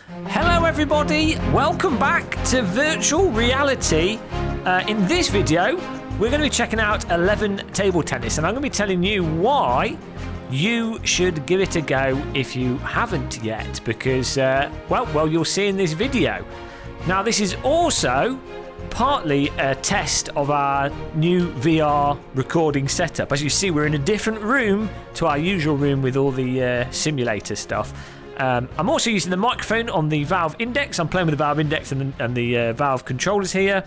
Hello everybody, welcome back to virtual reality. In this video, we're going to be checking out 11 table tennis, and I'm going to be telling you why you should give it a go if you haven't yet, because, well, you'll see in this video. Now, this is also partly a test of our new VR recording setup. As you see, we're in a different room to our usual room with all the simulator stuff. I'm also using the microphone on the Valve Index. I'm playing with the Valve Index and the Valve controllers here.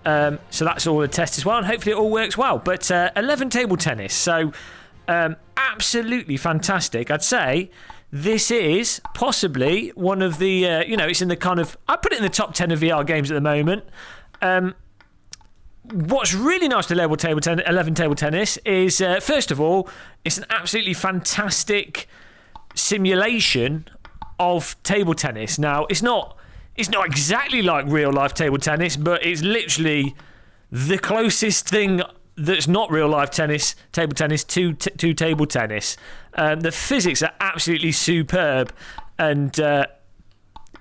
So that's all a test as well, and hopefully it all works well. But 11 table tennis, so absolutely fantastic. I'd say this is possibly one of the, it's in the kind of, I put it in the top 10 of VR games at the moment. What's really nice to 11 table tennis is, first of all, it's an absolutely fantastic simulation of table tennis. Now, it's not exactly like real life table tennis, but it's literally the closest thing that's not real life table tennis to table tennis. The physics are absolutely superb, and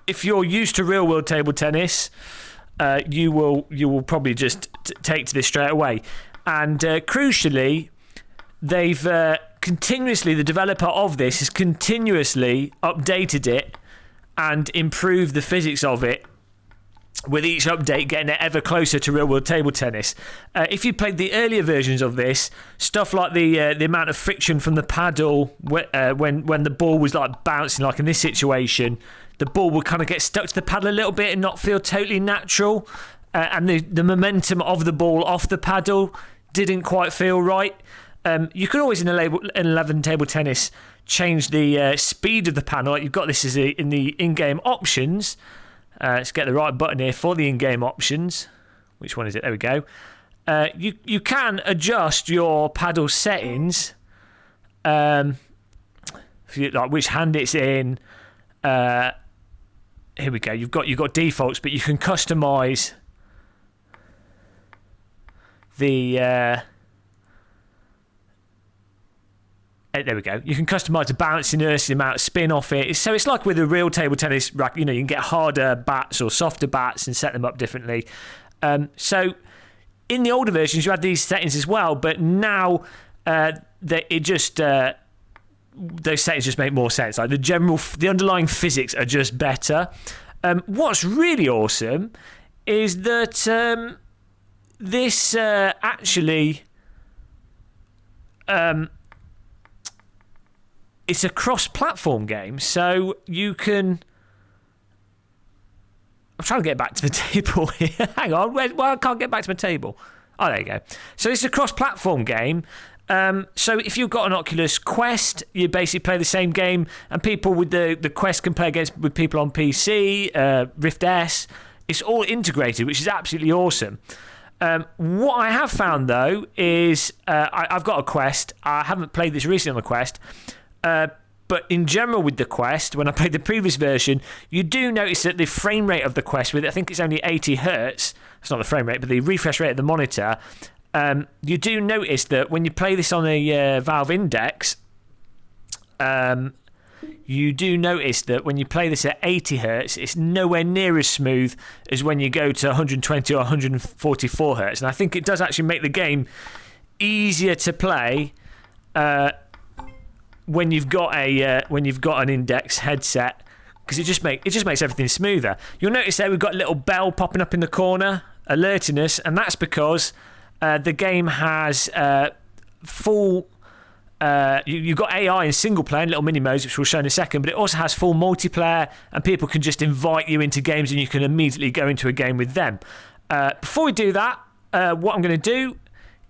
if you're used to real world table tennis, you will probably just take to this straight away. And crucially, they've the developer of this has continuously updated it and improved the physics of it, with each update getting it ever closer to real world table tennis. If you played the earlier versions of this, stuff like the amount of friction from the paddle when the ball was like bouncing, like in this situation, the ball would kind of get stuck to the paddle a little bit and not feel totally natural, and the momentum of the ball off the paddle didn't quite feel right. You could always in 11 table tennis change the speed of the panel. Like you've got this as in the in-game options. Let's get the right button here for the in-game options. Which one is it? There we go. You can adjust your paddle settings, like which hand it's in. Here we go. You've got defaults, but you can customize the. There we go. You can customize the bounciness, the amount of spin off it. So it's like with a real table tennis racket. You can get harder bats or softer bats and set them up differently. So in the older versions, you had these settings as well, but now those settings just make more sense. Like the underlying physics are just better. What's really awesome is that this actually. It's a cross-platform game, so you can. I'm trying to get back to the table here. Hang on, I can't get back to my table. Oh, there you go. So it's a cross-platform game. So if you've got an Oculus Quest, you basically play the same game, and people with the Quest can play with people on PC, Rift S. It's all integrated, which is absolutely awesome. What I have found, though, is I've got a Quest. I haven't played this recently on the Quest. But in general with the Quest, when I played the previous version, you do notice that the frame rate of the Quest, I think it's only 80 hertz, it's not the frame rate, but the refresh rate of the monitor, you do notice that when you play this on a Valve Index, you do notice that when you play this at 80 hertz, it's nowhere near as smooth as when you go to 120 or 144 hertz. And I think it does actually make the game easier to play when you've got an Index headset, because it just makes everything smoother. You'll notice there we've got a little bell popping up in the corner, alerting us, and that's because the game has full. You've got AI in single player and little mini modes, which we'll show in a second, but it also has full multiplayer, and people can just invite you into games, and you can immediately go into a game with them. Before we do that, what I'm going to do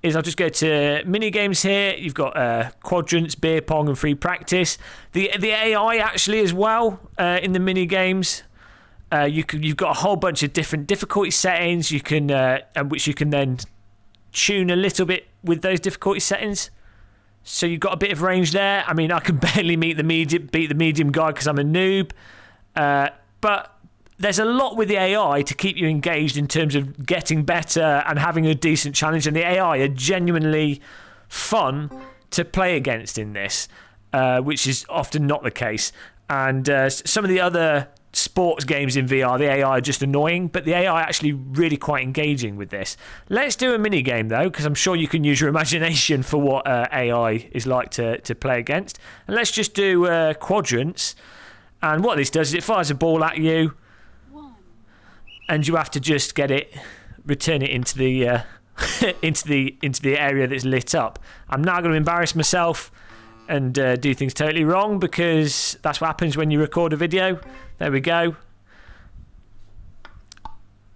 is I'll just go to mini games here. You've got quadrants, beer pong, and free practice. The AI actually as well in the mini games. You've got a whole bunch of different difficulty settings. You can which you can then tune a little bit with those difficulty settings. So you've got a bit of range there. I mean, I can barely beat the medium guy because I'm a noob. But there's a lot with the AI to keep you engaged in terms of getting better and having a decent challenge. And the AI are genuinely fun to play against in this, which is often not the case. And some of the other sports games in VR, the AI are just annoying, but the AI are actually really quite engaging with this. Let's do a mini game though, because I'm sure you can use your imagination for what AI is like to play against. And let's just do quadrants. And what this does is it fires a ball at you, and you have to just get it, return it into the into the area that's lit up. I'm now going to embarrass myself and do things totally wrong, because that's what happens when you record a video. There we go.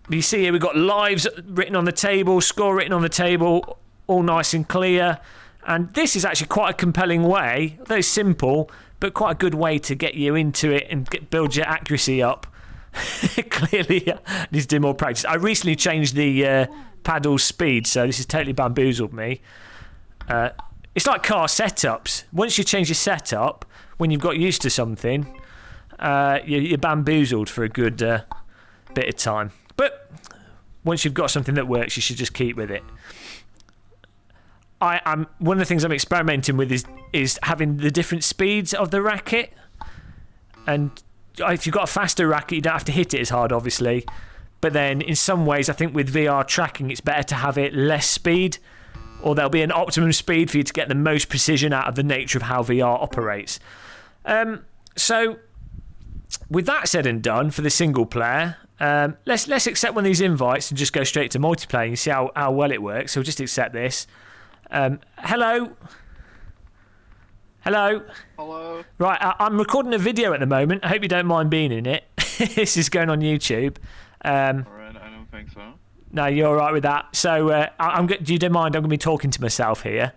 You see here we've got lives written on the table, score written on the table, all nice and clear. And this is actually quite a compelling way, although simple, but quite a good way to get you into it and build your accuracy up. Clearly needs to do more practice. I recently changed the paddle speed, so this has totally bamboozled me. It's like car setups. Once you change your setup, when you've got used to something, you're bamboozled for a good bit of time. But once you've got something that works, you should just keep with it. I'm one of the things I'm experimenting with is having the different speeds of the racket. And if you've got a faster racket, you don't have to hit it as hard, obviously. But then in some ways, I think with VR tracking, it's better to have it less speed, or there'll be an optimum speed for you to get the most precision out of the nature of how VR operates. So with that said and done for the single player, let's accept one of these invites and just go straight to multiplayer and see how well it works. So we'll just accept this. Hello. Right, I'm recording a video at the moment. I hope you don't mind being in it. This is going on YouTube. Alright, I don't think so. No, you're all right with that. So, do you don't mind? I'm going to be talking to myself here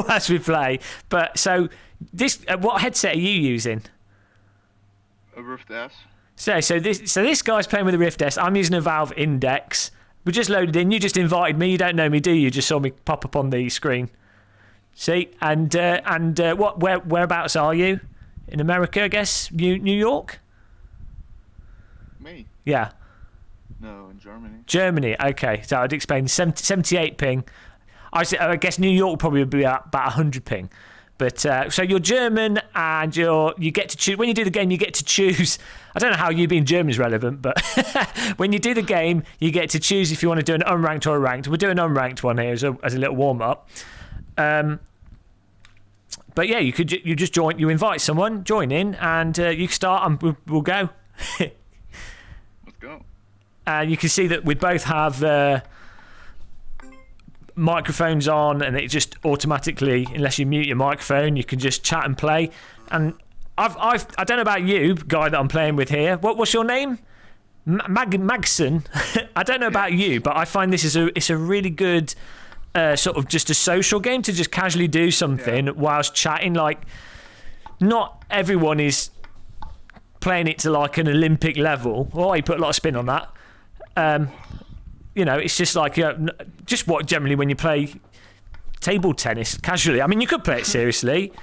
as we play. But so, this what headset are you using? A Rift S. So this guy's playing with a Rift S. I'm using a Valve Index. We just loaded in. You just invited me. You don't know me, do you? You just saw me pop up on the screen. See, and whereabouts are you? In America, I guess. New York. Me? Yeah. No, in Germany. Germany, okay. So I'd explain 78 ping. I guess New York would probably be about 100 ping. But so you're German, and you get to choose. When you do the game, you get to choose. I don't know how you being German is relevant, but when you do the game, you get to choose if you want to do an unranked or a ranked. We're doing an unranked one here as a little warm up. But yeah, you just join. You invite someone, join in, and you start, and we'll go. Let's go. And you can see that we both have microphones on, and it just automatically, unless you mute your microphone, you can just chat and play. And I don't know about you, guy that I'm playing with here. What's your name? Magson. I don't know about you, but I find this is a really good sort of just a social game to just casually do something whilst chatting. Like, not everyone is playing it to like an Olympic level. Oh, you put a lot of spin on that. You know, it's just like just what generally when you play table tennis casually. I mean, you could play it seriously,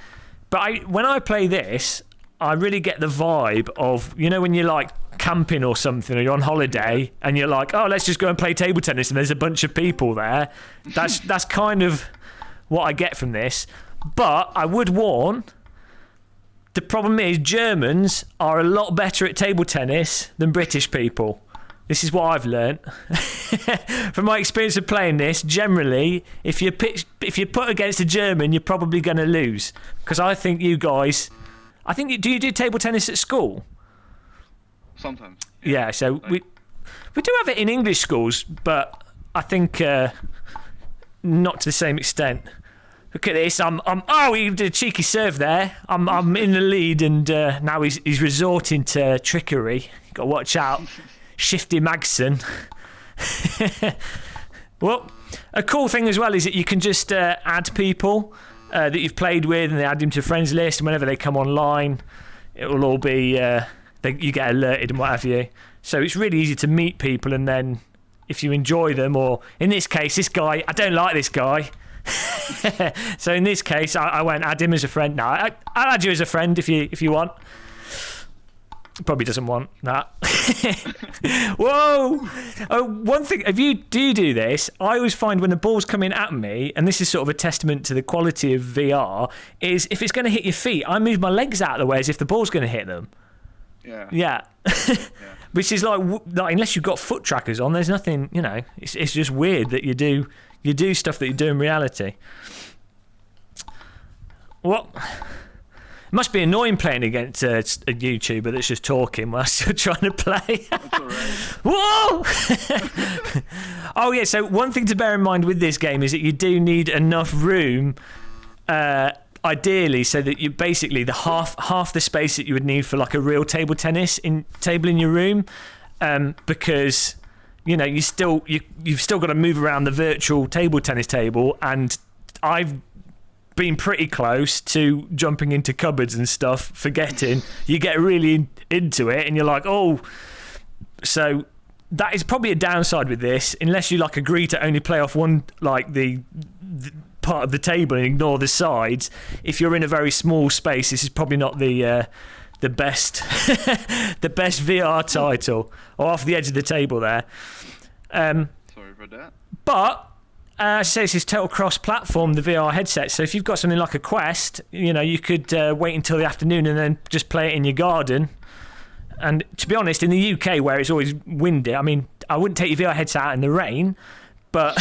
but when I play this, I really get the vibe of, you know, when you're like camping or something, or you're on holiday and you're like, oh, let's just go and play table tennis, and there's a bunch of people there. That's kind of what I get from this. But I would warn, the problem is Germans are a lot better at table tennis than British people. This is what I've learnt from my experience of playing this. Generally, if you're put against a German, you're probably going to lose. Because I think you guys, do you do table tennis at school? Sometimes. Yeah, so we do have it in English schools, but I think not to the same extent. Look at this. He did a cheeky serve there. I'm in the lead, and now he's resorting to trickery. You've got to watch out. Shifty Magson. Well, a cool thing as well is that you can just add people that you've played with, and they add them to friends list, and whenever they come online, it will all be you get alerted and what have you. So it's really easy to meet people, and then if you enjoy them, or in this case, this guy, I don't like this guy. So in this case, I won't add him as a friend. No, I'll add you as a friend if you want. Probably doesn't want that. Whoa! One thing, do you do this? I always find when the ball's coming at me, and this is sort of a testament to the quality of VR, is if it's going to hit your feet, I move my legs out of the way as if the ball's going to hit them. Yeah. Yeah. Which is like unless you've got foot trackers on, there's nothing, you know, it's just weird that you do stuff that you do in reality. What? It must be annoying playing against a YouTuber that's just talking whilst you're trying to play. That's all right. Whoa! Oh yeah, so one thing to bear in mind with this game is that you do need enough room, ideally, so that you basically the half the space that you would need for like a real table tennis table in your room, because you know you've still got to move around the virtual table tennis table, and I've been pretty close to jumping into cupboards and stuff, forgetting. You get really into it and you're like, oh. So that is probably a downside with this, unless you like agree to only play off one, like the part of the table and ignore the sides. If you're in a very small space, this is probably not the best the best VR title, or off the edge of the table there. Sorry for that. But as I say, this is total cross-platform, the VR headset. So if you've got something like a Quest, you know, you could wait until the afternoon and then just play it in your garden. And to be honest, in the UK, where it's always windy, I mean, I wouldn't take your VR headset out in the rain, but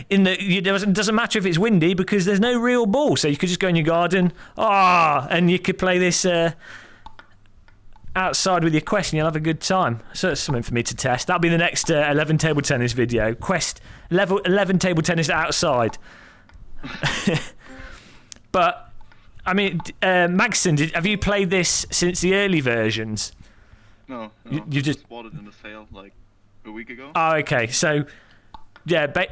it doesn't matter if it's windy because there's no real ball. So you could just go in your garden, and you could play this outside with your Quest and you'll have a good time. So that's something for me to test. That'll be the next 11 table tennis video. Quest level 11 table tennis outside. But I mean, Magson, have you played this since the early versions? No. You just bought it in the sale like a week ago. Oh, okay. So yeah, but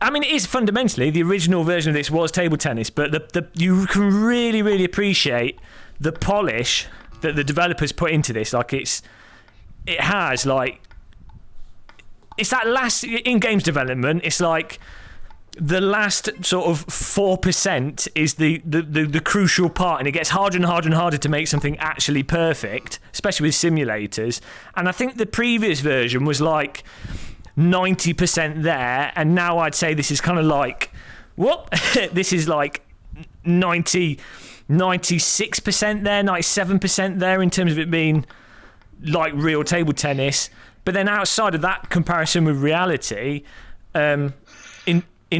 I mean, it is fundamentally the original version of this was table tennis, but you can really appreciate the polish that the developers put into this. Like it's that last in games development, it's like the last sort of 4% is the crucial part, and it gets harder and harder and harder to make something actually perfect, especially with simulators. And I think the previous version was like 90% there, and now I'd say this is kind of like this is like 96% there, 97% there in terms of it being like real table tennis. But then outside of that comparison with reality, in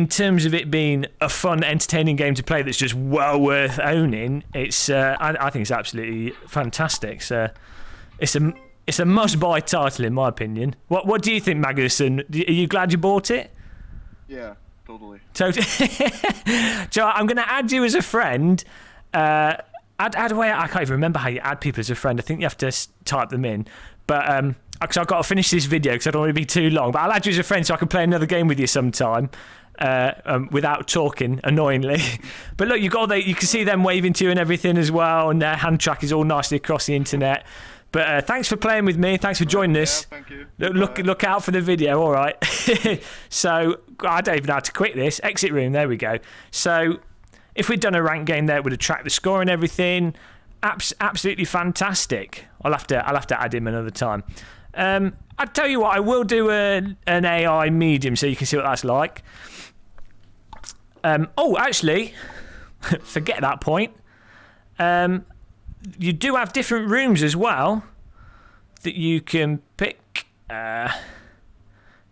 terms of it being a fun, entertaining game to play that's just well worth owning, it's I think it's absolutely fantastic. So it's a must-buy title in my opinion. What do you think, Magnuson? Are you glad you bought it? Yeah, totally. Joe, I'm going to add you as a friend. Add away. I can't even remember how you add people as a friend. I think you have to type them in. But because I've got to finish this video because I don't want it to be too long. But I'll add you as a friend so I can play another game with you sometime without talking annoyingly. But look, you can see them waving to you and everything as well, and their hand track is all nicely across the internet. But thanks for playing with me. Thanks for joining us. Yeah, thank you. Look out for the video. All right. So I don't even know how to quit this. Exit room. There we go. So if we'd done a ranked game there, it would have tracked the score and everything. Absolutely fantastic. I'll have to add him another time. I'll tell you what, I will do an AI medium so you can see what that's like. Actually, forget that point. You do have different rooms as well that you can pick. Here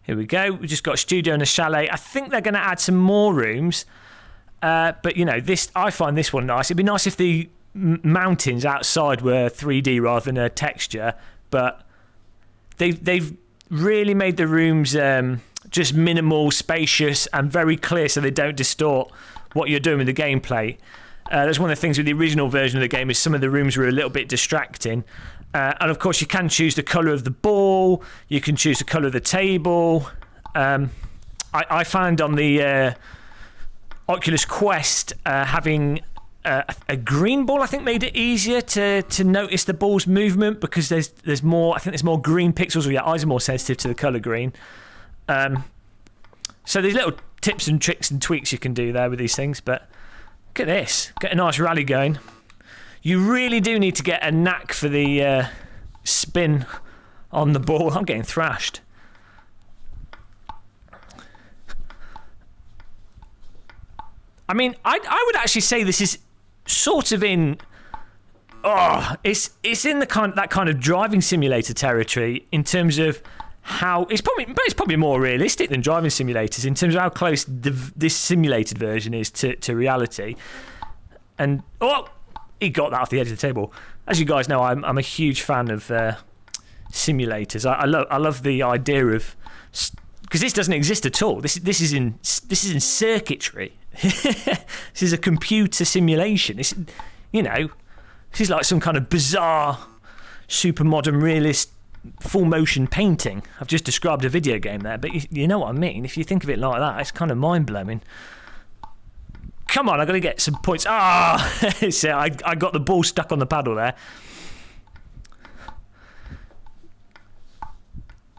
we go. We just got a studio and a chalet. I think they're going to add some more rooms. But you know, I find this one nice. It'd be nice if the mountains outside were 3D rather than a texture. But they've really made the rooms just minimal, spacious, and very clear, so they don't distort what you're doing with the gameplay. That's one of the things with the original version of the game, is some of the rooms were a little bit distracting. And of course, you can choose the colour of the ball. You can choose the colour of the table. I found on the Oculus Quest having a green ball, I think, made it easier to notice the ball's movement, because there's more. I think there's more green pixels, or your eyes are more sensitive to the colour green. So there's little tips and tricks and tweaks you can do there with these things. But look at this, get a nice rally going. You really do need to get a knack for the spin on the ball. I'm getting thrashed. I mean, I would actually say this is sort of in it's in that kind of driving simulator territory in terms of how it's probably more realistic than driving simulators in terms of how close this simulated version is to reality. And he got that off the edge of the table. As you guys know, I'm a huge fan of simulators. I love the idea of, because this doesn't exist at all. This is in circuitry. This is a computer simulation. This is like some kind of bizarre, super modern realist full motion painting. I've just described a video game there, but you know what I mean. If you think of it like that, it's kind of mind blowing. Come on, I got to get some points. I got the ball stuck on the paddle there.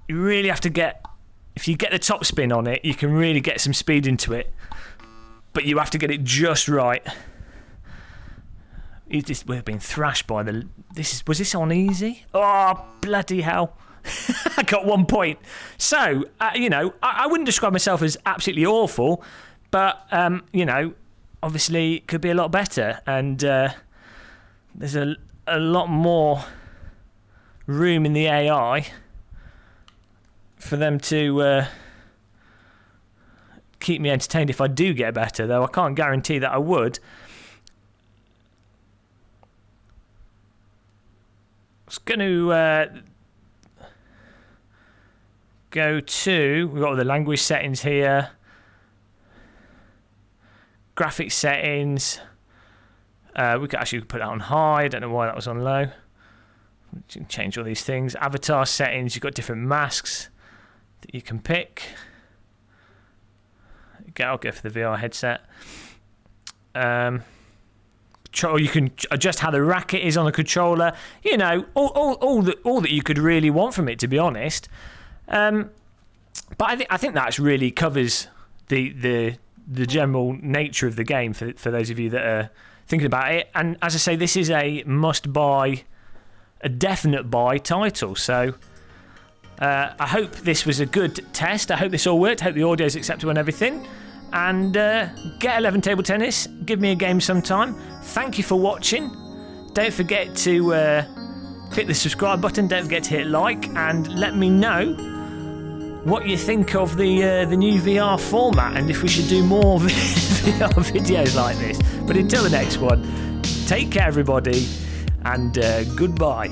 You really have to get, if you get the top spin on it, you can really get some speed into it, but you have to get it just right. We're being thrashed by the. Was this on easy? Oh, bloody hell! I got 1 point. So I wouldn't describe myself as absolutely awful, but obviously it could be a lot better, and there's a lot more room in the AI for them to keep me entertained if I do get better. Though I can't guarantee that I would. It's going to go to, we've got all the language settings here, graphics settings. We could actually put that on high. I don't know why that was on low. You can change all these things. Avatar settings, you've got different masks that you can pick. I'll go for the VR headset. You can adjust how the racket is on the controller. All that you could really want from it, to be honest. But I think that really covers the general nature of the game for those of you that are thinking about it. And as I say, this is a must-buy, a definite buy title. So I hope this was a good test. I hope this all worked. I hope the audio is acceptable and everything. And get 11 table tennis. Give me a game sometime. Thank you for watching. Don't forget to click the subscribe button. Don't forget to hit like, and let me know what you think of the new VR format, and if we should do more VR videos like this. But until the next one, take care everybody, and goodbye.